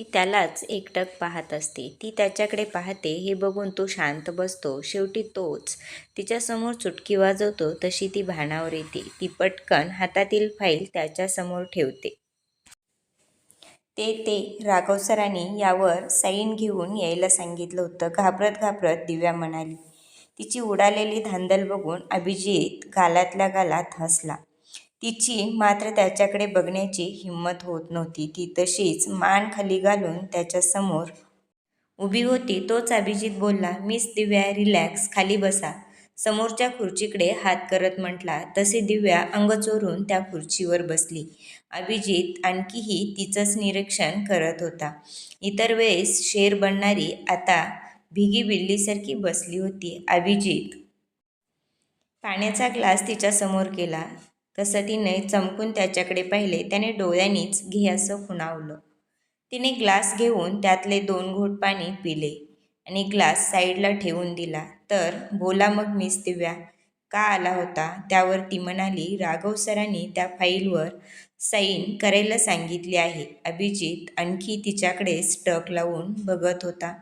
ती त्यालाच एकटक पाहत असते. ती त्याच्याकडे पाहते हे बघून तो शांत बसतो. शेवटी तोच तिच्यासमोर चुटकी वाजवतो तशी ती भानावर येते. ती पटकन हातातील फाईल त्याच्यासमोर ठेवते. ते राघव सरांनी यावर साईन घेऊन यायला सांगितलं होतं. घाबरत घाबरत दिव्या म्हणाली. तिची उडालेली धांदल बघून अभिजित गालातल्या गालात हसला. तिची मात्र त्याच्याकडे बघण्याची हिंमत होत नव्हती. ती तशीच मान खाली घालून त्याच्यासमोर उभी होती. तोच अभिजित बोलला, मिस दिव्या, रिलॅक्स, खाली बसा. समोरच्या खुर्चीकडे हात करत म्हटला. तसे दिव्या अंग चोरून त्या खुर्चीवर बसली. अभिजित आणखीही तिचंच निरीक्षण करत होता. इतर वेळेस शेर बनणारी आता भिगी बिल्लीसारखी बसली होती. अभिजित पाण्याचा ग्लास तिच्यासमोर केला. तसं तिने चमकून त्याच्याकडे पाहिले. त्याने डोळ्यांनीच घे असं खुणावलं. तिने ग्लास घेऊन त्यातले 2 घोट पाणी पिले आणि ग्लास साईडला ठेवून दिला. तर बोला मग मिस दिव्या, का आला होता? त्यावर ती म्हणाली, राघव सरांनी त्या फाईलवर साईन करायला सांगितली आहे. अभिजित आणखी तिच्याकडेच टक लावून बघत होता.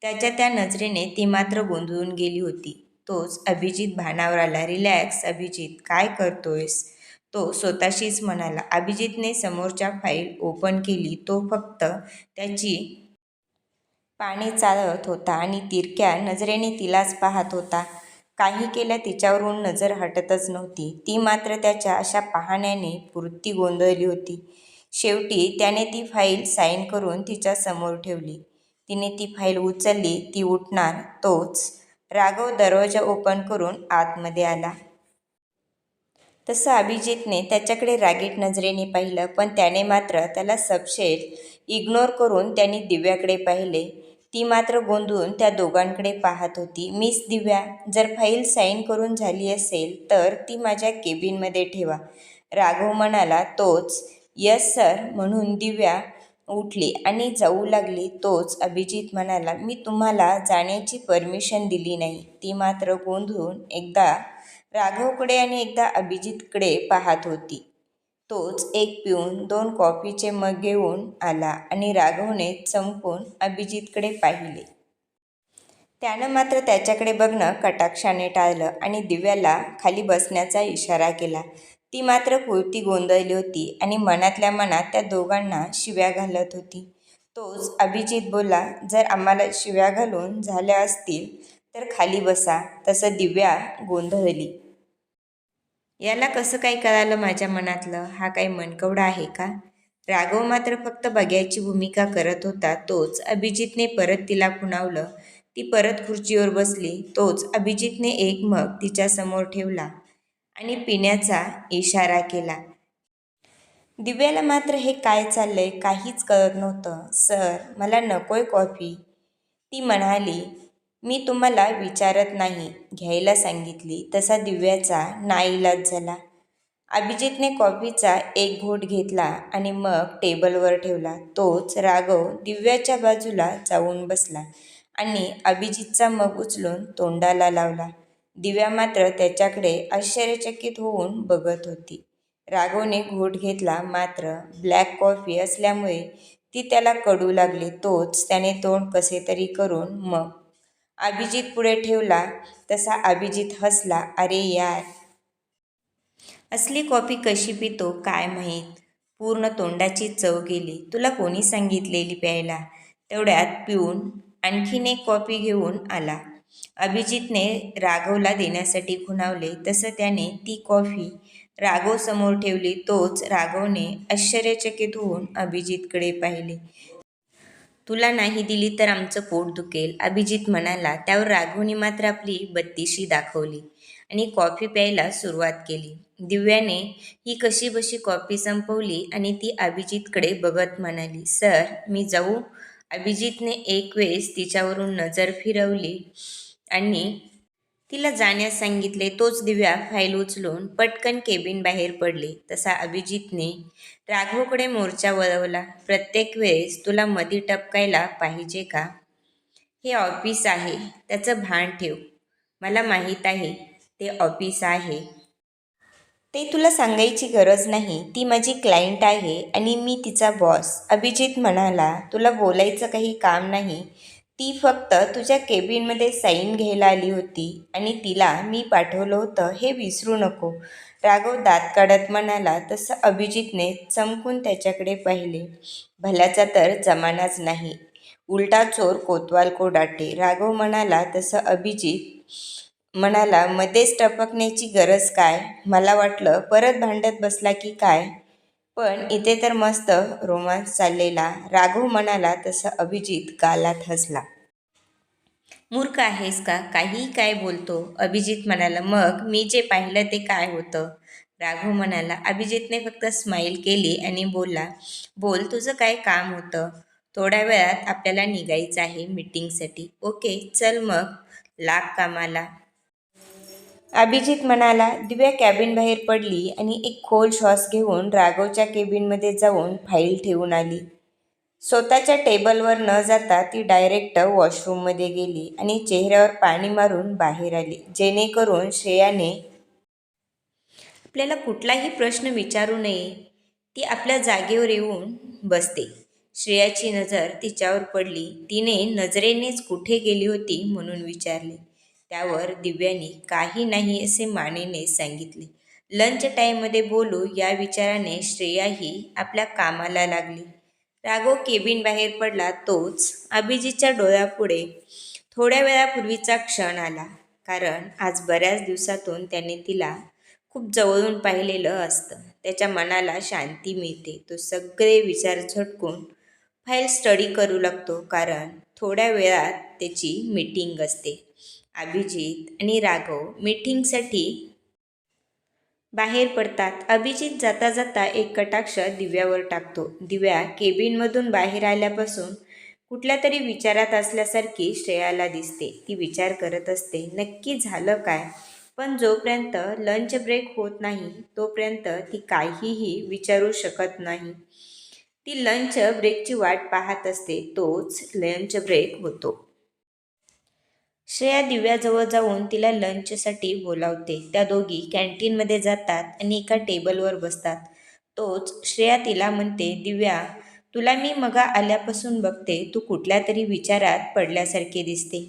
त्याच्या त्या नजरेने ती मात्र गोंधळून गेली होती. तोच अभिजित भानावर आला. रिलॅक्स अभिजित, काय करतोयस? तो स्वतःशीच म्हणाला. अभिजितने समोरच्या फाईल ओपन केली. तो फक्त त्याची पाने चाळत होता आणि तिरक्या नजरेने तिलाच पाहत होता. काही केल्या तिच्यावरून नजर हटतच नव्हती. ती मात्र त्याच्या अशा पाहण्याने पुरती गोंधळली होती. शेवटी त्याने ती फाईल साईन करून तिच्या समोर ठेवली. तिने ती फाईल उचलली. ती उठणार तोच राघव दरवाजा ओपन करून आतमध्ये आला. तसं अभिजितने त्याच्याकडे रागीट नजरेने पाहिलं, पण त्याने मात्र त्याला सपशेल इग्नोर करून त्यांनी दिव्याकडे पाहिले. ती मात्र गोंधळून त्या दोघांकडे पाहत होती. मिस दिव्या, जर फाईल साईन करून झाली असेल तर ती माझ्या केबिनमध्ये ठेवा, राघव म्हणाला. तोच यस सर म्हणून दिव्या उठली आणि जाऊ लागली. तोच अभिजित म्हणाला, मी तुम्हाला जाण्याची परमिशन दिली नाही. ती मात्र गोंधळून एकदा राघवकडे आणि एकदा अभिजितकडे पाहत होती. तोच एक पिऊन 2 कॉफीचे मग घेऊन आला आणि राघवने चमकून अभिजितकडे पाहिले. त्यानं मात्र त्याच्याकडे बघणं कटाक्षाने टाळलं आणि दिव्याला खाली बसण्याचा इशारा केला. ती मात्र पुरती गोंधळली होती आणि मनातल्या मनात त्या दोघांना शिव्या घालत होती. तोच अभिजित बोलला, जर आम्हाला शिव्या घालून झाल्या असतील तर खाली बसा. तसं दिव्या गोंधळली. याला कसं काय कळालं माझ्या मनातलं? हा काय मनकवडा आहे का? राघव मात्र फक्त बघ्याची भूमिका करत होता. तोच अभिजितने परत तिला खुणावलं. ती परत खुर्चीवर बसली. तोच अभिजितने एक मग तिच्यासमोर ठेवला आणि पिण्याचा इशारा केला. दिव्याला मात्र हे काय चाललंय काहीच कळत नव्हतं. सर, मला नकोय कॉफी, ती म्हणाली. मी तुम्हाला विचारत नाही, घ्यायला सांगितली. तसा दिव्याचा नाईलाज झाला. अभिजितने कॉफीचा एक घोट घेतला आणि मग टेबलवर ठेवला. तोच राघव दिव्याच्या बाजूला जाऊन बसला आणि अभिजितचा मग उचलून तोंडाला लावला. दिव्या मात्र त्याच्याकडे आश्चर्यचकित होऊन बघत होती. राघवने घोट घेतला, मात्र ब्लॅक कॉफी असल्यामुळे ती त्याला कडू लागली. तोच त्याने तोंड कसे तरी करून मग अभिजित पुढे ठेवला. तसा अभिजित हसला. अरे यार, असली कॉफी कशी पितो काय माहीत, पूर्ण तोंडाची चव गेली. तुला कोणी सांगितलेली प्यायला? तेवढ्यात पिऊन आणखीन एक कॉफी घेऊन आला. अभिजितने राघवला देण्यासाठी खुणावले. तसं त्याने ती कॉफी राघव समोर ठेवली. तोच राघवने आश्चर्यचकित होऊन अभिजितकडे पाहिले. तुला नाही दिली तर आमचं पोट दुखेल, अभिजित म्हणाला. त्यावर राघवने मात्र आपली बत्तीशी दाखवली आणि कॉफी प्यायला सुरुवात केली. दिव्याने ही कशीबशी कॉफी संपवली आणि ती अभिजितकडे बघत म्हणाली, सर, मी जाऊ? अभिजितने एक वेळेस तिच्यावरून नजर फिरवली आणि तिला जाण्यास सांगितले. तोच दिव्या फाईल उचलून पटकन केबिन बाहेर पडली. तसा अभिजितने राघवकडे मोर्चा वळवला. प्रत्येक वेळेस तुला मधी टपकायला पाहिजे का? हे ऑफिस आहे, त्याचं भान ठेव. मला माहीत आहे ते ऑफिस आहे. ते तुला सांगायची गरज नाही. ती माझी क्लायंट आहे आणि मी तिचा बॉस. अभिजित म्हणाला, तुला बोलायचं काही काम नाही. ती फक्त तुझ्या केबिनमध्ये साईन घ्यायला आली होती आणि तिला मी पाठवलं होतं हे विसरू नको. राघव दात काढत म्हणाला. तसं अभिजितने चमकून त्याच्याकडे पाहिले. भल्याचा तर जमानाच नाही. उलटा चोर कोतवाल को डाटे. राघव म्हणाला. तसं अभिजित म्हणाला, मध्येच टपकण्याची गरज काय? मला वाटलं परत भांडत बसला की काय, पण इथे तर मस्त रोमांस चाललेला. राघव म्हणाला. तसं अभिजित गालात हसला. मूर्ख आहेस का? काहीही काय बोलतो? अभिजित म्हणाला. मग मी जे पाहिलं ते काय होतं? राघव म्हणाला. अभिजितने फक्त स्माईल केली आणि बोलला, बोल, तुझं काय काम होतं? थोड्या वेळात आपल्याला निघायचं आहे मीटिंगसाठी. ओके, चल मग, लाग कामाला. अभिजित म्हणाला. दिव्या कॅबिन बाहेर पडली आणि एक खोल श्वास घेऊन राघवच्या केबिनमध्ये जाऊन फाईल ठेवून आली. स्वतःच्या टेबलवर न जाता ती डायरेक्ट वॉशरूममध्ये गेली आणि चेहऱ्यावर पाणी मारून बाहेर आली, जेणेकरून श्रेयाने आपल्याला कुठलाही प्रश्न विचारू नये. ती आपल्या जागेवर येऊन बसते. श्रेयाची नजर तिच्यावर पडली. तिने नजरेनेच कुठे गेली होती म्हणून विचारले. त्यावर दिव्याने काही नाही असे मानेने सांगितले. लंच टाईममध्ये बोलू या विचाराने श्रेयाही आपल्या कामाला लागली. राघव केबिन बाहेर पडला. तोच अभिजितच्या डोळ्यापुढे थोड्या वेळापूर्वीचा क्षण आला. कारण आज बऱ्याच दिवसातून त्याने तिला खूप जवळून पाहिलेलं असतं. त्याच्या मनाला शांती मिळते. तो सगळे विचार झटकून फाईल स्टडी करू लागतो. कारण थोड्या वेळात त्याची मीटिंग असते. अभिजित आणि राघव मीटिंगसाठी बाहेर पडतात. अभिजित जाता जाता एक कटाक्ष दिव्यावर टाकतो. दिव्या केबिनमधून बाहेर आल्यापासून कुठल्या तरी विचारात असल्यासारखी श्रेयाला दिसते. ती विचार करत असते, नक्की झालं काय? पण जोपर्यंत लंच ब्रेक होत नाही तोपर्यंत ती काहीही विचारू शकत नाही. ती लंच ब्रेकची वाट पाहत असते. तोच लंच ब्रेक होतो. श्रेया दिव्याजवळ जाऊन तिला लंचसाठी बोलावते. त्या दोघी कॅन्टीनमध्ये जातात आणि एका टेबलवर बसतात. तोच श्रेया तिला म्हणते, दिव्या, तुला मी मगा आल्यापासून बघते. तू कुठल्या तरी विचारात पडल्यासारखे दिसते.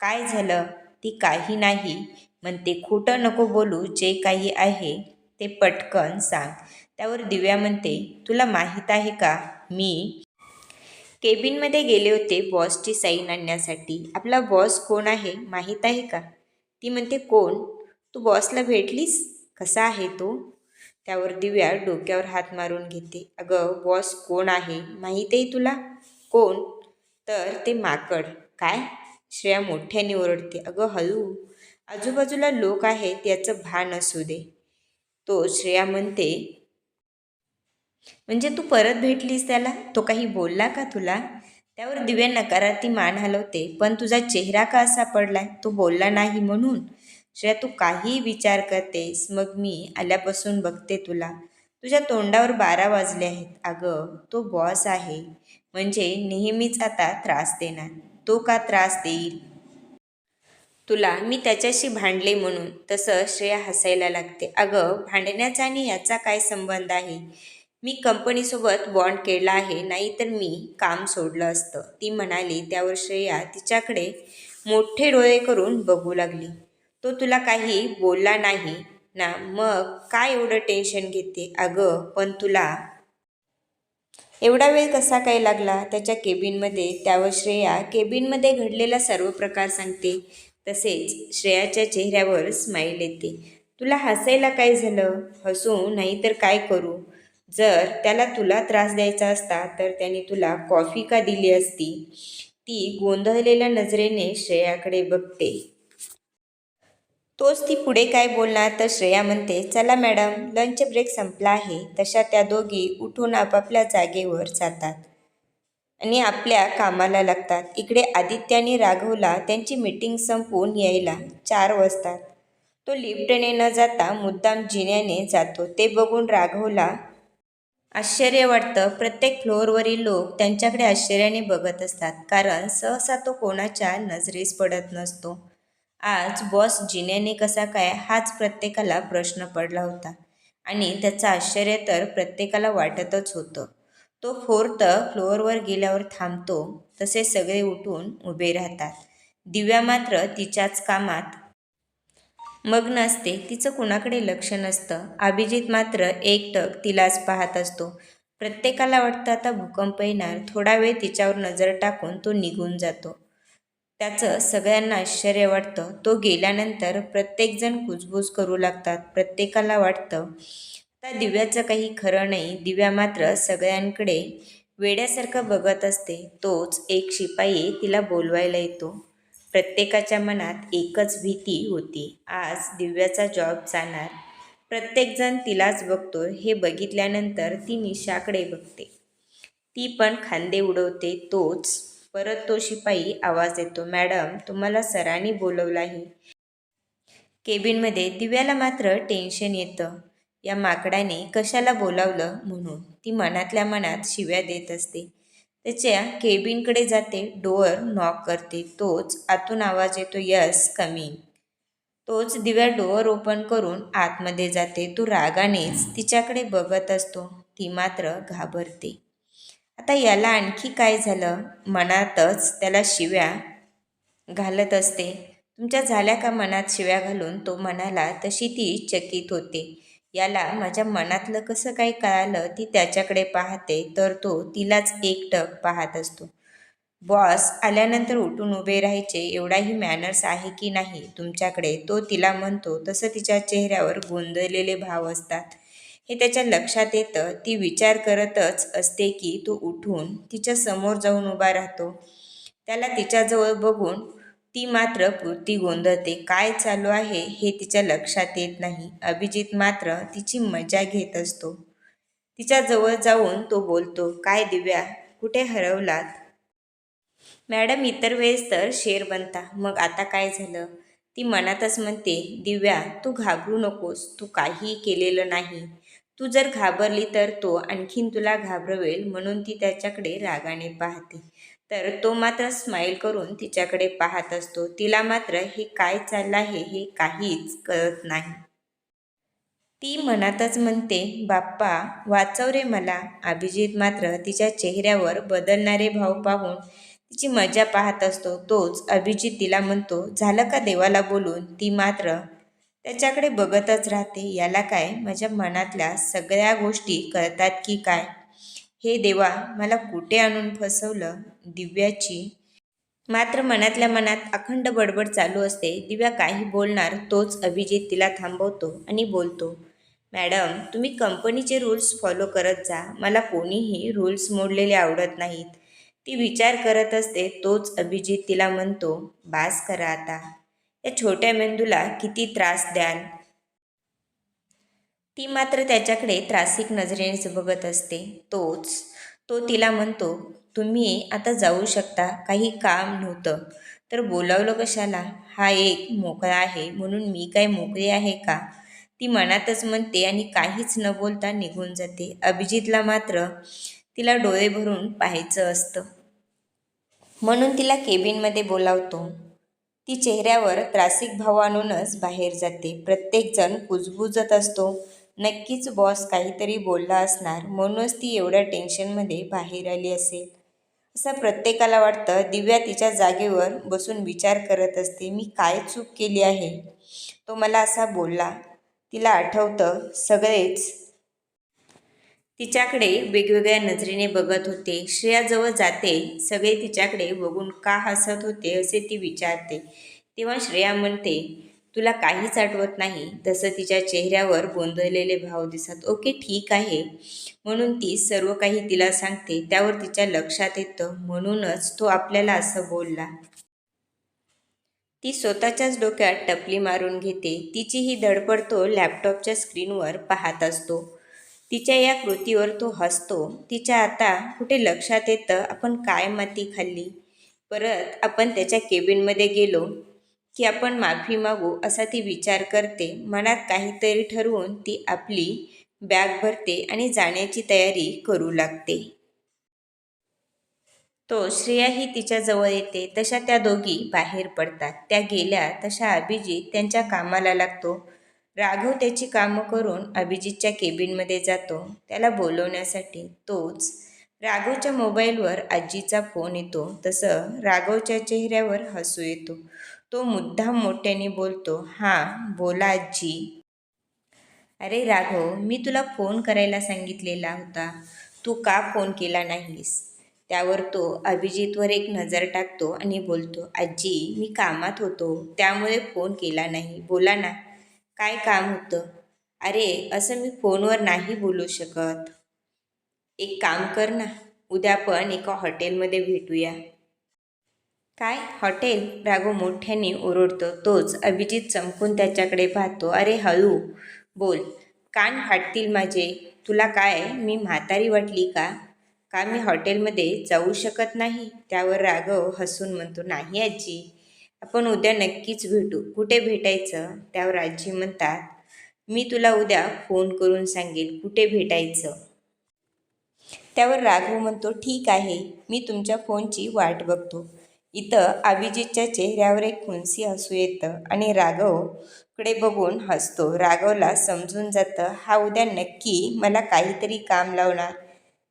काय झालं? ती काही नाही म्हणते. खोटं नको बोलू. जे काही आहे ते पटकन सांग. त्यावर दिव्या म्हणते, तुला माहीत आहे का, मी केबिनमध्ये गेले होते बॉसची साईन आणण्यासाठी. आपला बॉस कोण आहे माहीत आहे का? ती म्हणते, कोण? तू बॉसला भेटलीस? कसा आहे तो? त्यावर दिव्या डोक्यावर हात मारून घेते. अगं, बॉस कोण आहे माहीत आहे तुला? कोण? तर ते माकड. काय? श्रेया मोठ्याने ओरडते. अगं हळू, आजूबाजूला लोक आहेत याचं भान असू दे. तो श्रेया म्हणते, म्हणजे तू परत भेटलीस त्याला? तो काही बोलला का तुला? त्यावर दिव्या नकारार्थी मान हलवते. पण तुझा चेहरा का असा पडलाय? तो बोलला नाही म्हणून? श्रेया, तू काही विचार करतेस? मग मी आल्यापासून बघते तुला. तुझ्या तोंडावर 12 वाजले आहेत. अगं, तो बॉस आहे म्हणजे नेहमीच आता त्रास देणार. तो का त्रास देईल तुला? मी त्याच्याशी भांडले म्हणून. तसं श्रेया हसायला लागते. अगं, भांडण्याचा आणि याचा काय संबंध आहे? मी कंपनीसोबत बॉन्ड केला आहे, नाहीतर मी काम सोडलं असतं, ती म्हणाली. त्यावर श्रेया तिच्याकडे मोठे डोळे करून बघू लागली. तो तुला काही बोलला नाही ना? मग काय एवढं टेन्शन घेते? अगं, पण तुला एवढा वेळ कसा काय लागला त्याच्या केबिनमध्ये? त्यावर श्रेया केबिनमध्ये घडलेला सर्व प्रकार सांगते. तसेच श्रेयाच्या चेहऱ्यावर स्माईल येते. तुला हसायला काय झालं? हसू नाही तर काय करू? जर त्याला तुला त्रास द्यायचा असता तर त्याने तुला कॉफी का दिली असती? ती गोंधळलेल्या नजरेने श्रेयाकडे बघते. तोच ती पुढे काय बोलणार तर श्रेया म्हणते, चला मॅडम, लंच ब्रेक संपला आहे. तशा त्या दोघी उठून आपापल्या जागेवर जातात आणि आपल्या कामाला लागतात. इकडे आदित्य आणि राघवला त्यांची मीटिंग संपवून यायला 4 वाजतात. तो लिफ्टने न जाता मुद्दाम जिन्याने जातो. ते बघून राघवला आश्चर्य वाटतं. प्रत्येक फ्लोअरवरील लोक त्यांच्याकडे आश्चर्याने बघत असतात, कारण सहसा तो कोणाच्या नजरेस पडत नसतो. आज बॉस जिन्याने कसा काय, हाच प्रत्येकाला प्रश्न पडला होता. आणि त्याचं आश्चर्य तर प्रत्येकाला वाटतच होतं. तो फोर्थ फ्लोअरवर गेल्यावर थांबतो तसे सगळे उठून उभे राहतात. दिव्या मात्र तिच्याच कामात मग्न असते. तिचं कुणाकडे लक्ष नसतं. अभिजित मात्र एकटक तिलाच पाहत असतो. प्रत्येकाला वाटतं आता भूकंप येणार. थोडा वेळ तिच्यावर नजर टाकून तो निघून जातो. त्याचं सगळ्यांना आश्चर्य वाटतं. तो गेल्यानंतर प्रत्येकजण कुजबूज करू लागतात. प्रत्येकाला वाटतं आता दिव्याचं काही खरं नाही. दिव्या मात्र सगळ्यांकडे वेड्यासारखं बघत असते. तोच एक शिपाई तिला बोलवायला येतो. प्रत्येकाच्या मनात एकच भीती होती. आज दिव्याचा जॉब जाणार. प्रत्येकजण तिलाच बघतो. हे बघितल्यानंतर ती निशाकडे बघते. ती पण खांदे उडवते. परत तो शिपाई आवाज देतो, मॅडम तुम्हाला सरांनी बोलवलं आहे. केबिनमध्ये दिव्याला मात्र टेन्शन येतं. या माकडाने कशाला बोलावलं म्हणून ती मनातल्या मनात शिव्या देत असते. त्याच्या केबिनकडे जाते. डोअर नॉक करते. तोच आतून आवाज येतो, यस कमिंग. तोच दिव्या डोअर ओपन करून आतमध्ये जाते. तो रागानेच तिच्याकडे बघत असतो. ती मात्र घाबरते. आता याला आणखी काय झालं? मनातच त्याला शिव्या घालत असते. तुमच्या झाल्या का मनात शिव्या घालून? तो म्हणाला. तशी ती चकित होते. याला माझ्या मनातलं कसं काय कळालं? ती त्याच्याकडे पाहते तर तो तिलाच एकटक पाहत असतो. बॉस आल्यानंतर उठून उभे राहायचे एवढाही मॅनर्स आहे की नाही तुमच्याकडे? तो तिला म्हणतो. तसं तिच्या चेहऱ्यावर गोंधळलेले भाव असतात. हे त्याच्या लक्षात येतं. ती विचार करतच असते की तो उठून तिच्या समोर जाऊन उभा राहतो. त्याला तिच्याजवळ बघून ती मात्र पुरती गोंधळते. काय चालू आहे हे तिच्या लक्षात येत नाही. अभिजित मात्र तिची मजा घेत असतो. तिच्याजवळ जाऊन तो बोलतो, काय दिव्या, कुठे हरवलात? मॅडम इतर वेळेस तर शेर बनता, मग आता काय झालं? ती मनातच म्हणते, दिव्या तू घाबरू नकोस, तू काहीही केलेलं नाही. तू जर घाबरली तर तो आणखीन तुला घाबरवेल म्हणून ती त्याच्याकडे रागाने पाहते. तर तो मात्र स्माईल करून तिच्याकडे पाहत असतो. तिला मात्र हे काय चाललं आहे हे काहीच कळत नाही. ती मनातच म्हणते, बाप्पा वाचव रे मला. अभिजित मात्र तिच्या चेहऱ्यावर बदलणारे भाव पाहून तिची मजा पाहत असतो. तोच अभिजित तिला म्हणतो, झालं का देवाला बोलून? ती मात्र त्याच्याकडे बघतच राहते. याला काय माझ्या मनातल्या सगळ्या गोष्टी कळतात की काय? हे देवा, मला कुठे आणून फसवलं? दिव्याची मात्र मनातल्या मनात अखंड बडबड चालू असते. दिव्या काही बोलणार तोच अभिजित तिला थांबवतो आणि बोलतो, मॅडम तुम्ही कंपनीचे रूल्स फॉलो करत जा. मला कोणीही रूल्स मोडलेले आवडत नाहीत. ती विचार करत असते. तोच अभिजित तिला म्हणतो, बास करा आता. या छोट्या मेंदूला किती त्रास द्याल? ती मात्र त्याच्याकडे त्रासिक नजरेनेच बघत असते. तो तिला म्हणतो, तुम्ही आता जाऊ शकता. काही काम नव्हतं तर बोलावलं कशाला? हा एक मोकळा आहे म्हणून मी काय मोकळी आहे का? ती मनातच म्हणते आणि काहीच न बोलता निघून जाते. अभिजितला मात्र तिला डोळे भरून पाहायचं असतं म्हणून तिला केबिनमध्ये बोलावतो. ती चेहऱ्यावर त्रासिक भाव आणूनच बाहेर जाते. प्रत्येकजण कुजबुजत असतो. नक्कीच बॉस काहीतरी बोलला असणार म्हणूनच ती एवढ्या टेन्शनमध्ये बाहेर आली असेल असं प्रत्येकाला वाटतं. दिव्या तिच्या जागेवर बसून विचार करत असते, मी काय चूक केली आहे? तो मला असा बोलला. तिला आठवतं सगळेच तिच्याकडे वेगवेगळ्या नजरेने बघत होते. श्रेयाजवळ जाते. सगळे तिच्याकडे बघून का हसत होते असे ती विचारते. तेव्हा श्रेया म्हणते, तुला काहीच आठवत नाही? तसं तिच्या चेहऱ्यावर गोंधळलेले भाव दिसत. ओके ठीक आहे म्हणून ती सर्व काही तिला सांगते. त्यावर तिच्या लक्षात येतं म्हणूनच तो आपल्याला असं बोलला. ती स्वतःच्याच डोक्यात टपली मारून घेते. तिची ही धडपड तो लॅपटॉपच्या स्क्रीनवर पाहत असतो. तिच्या या कृतीवर तो हसतो. तिच्या आता कुठे लक्षात येतं आपण काय माती खाल्ली. परत आपण त्याच्या केबिनमध्ये गेलो की आपण माफी मागू असा ती विचार करते. मनात काहीतरी ठरवून ती आपली बॅग भरते आणि जाण्याची तयारी करू लागते. श्रेयाही तिच्याजवळ येते. तशा त्या दोघी बाहेर पडतात. त्या गेल्या तशा अभिजित त्यांच्या कामाला लागतो. राघव त्याची कामं करून अभिजितच्या केबिनमध्ये जातो त्याला बोलवण्यासाठी. तोच राघवच्या मोबाईलवर आजीचा फोन येतो. तसं राघवच्या चेहऱ्यावर हसू येतो. तो मुद्दाम मोठ्याने बोलतो, हां बोला आजी. अरे राघव, मी तुला फोन करायला सांगितलेला होता, तू का फोन केला नाहीस? त्यावर तो अभिजितवर एक नजर टाकतो आणि बोलतो, आजी मी कामात होतो त्यामुळे फोन केला नाही. बोला ना, काय काम होतं? अरे असं मी फोनवर नाही बोलू शकत. एक काम कर ना, उद्या आपण एका हॉटेलमध्ये भेटूया. काय हॉटेल? राघव मोठ्याने ओरडतो. तोच अभिजित चमकून त्याच्याकडे पाहतो. अरे हळू बोल, कान फाटतील माझे. तुला काय मी म्हातारी वाटली का? का मी हॉटेलमध्ये जाऊ शकत नाही? त्यावर राघव हसून म्हणतो, नाही आजी, आपण उद्या नक्कीच भेटू. कुठे भेटायचं? त्यावर आजी म्हणतात, मी तुला उद्या फोन करून सांगेल कुठे भेटायचं. त्यावर राघव म्हणतो, ठीक आहे, मी तुमच्या फोनची वाट बघतो. इथं अभिजितच्या चेहऱ्यावर एक खुनसी हसू येतं आणि राघवकडे बघून हसतो. राघवला समजून जातं, हा उद्या नक्की मला काहीतरी काम लावणार.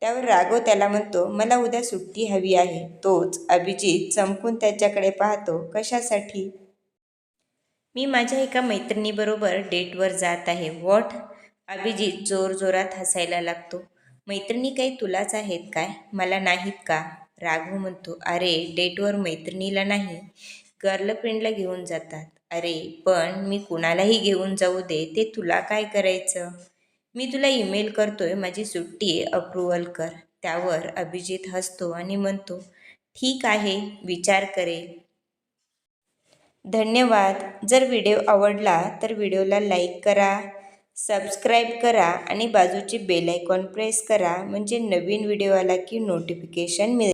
त्यावर राघव त्याला म्हणतो, मला उद्या सुट्टी हवी आहे. तोच अभिजित चमकून त्याच्याकडे पाहतो, कशासाठी? मी माझ्या एका मैत्रिणीबरोबर डेटवर जात आहे. व्हॉट? अभिजित जोरजोरात हसायला लागतो. मैत्रिणी काही तुलाच आहेत काय, मला नाहीत का? राघव म्हणतो, अरे डेटवर मैत्रिणीला नाही, गर्लफ्रेंडला घेऊन जातात. अरे पण मी कुणालाही घेऊन जाऊ दे, ते तुला काय करायचं? मी तुला ईमेल करतोय, माझी सुट्टी अप्रूव्हल कर. त्यावर अभिजित हसतो आणि म्हणतो, ठीक आहे, विचार करेल. धन्यवाद. जर व्हिडिओ आवडला तर व्हिडिओला लाईक करा, सबस्क्राईब करा आणि बाजूची बेल आयकॉन प्रेस करा, म्हणजे नवीन व्हिडिओ आला की नोटिफिकेशन मिळेल.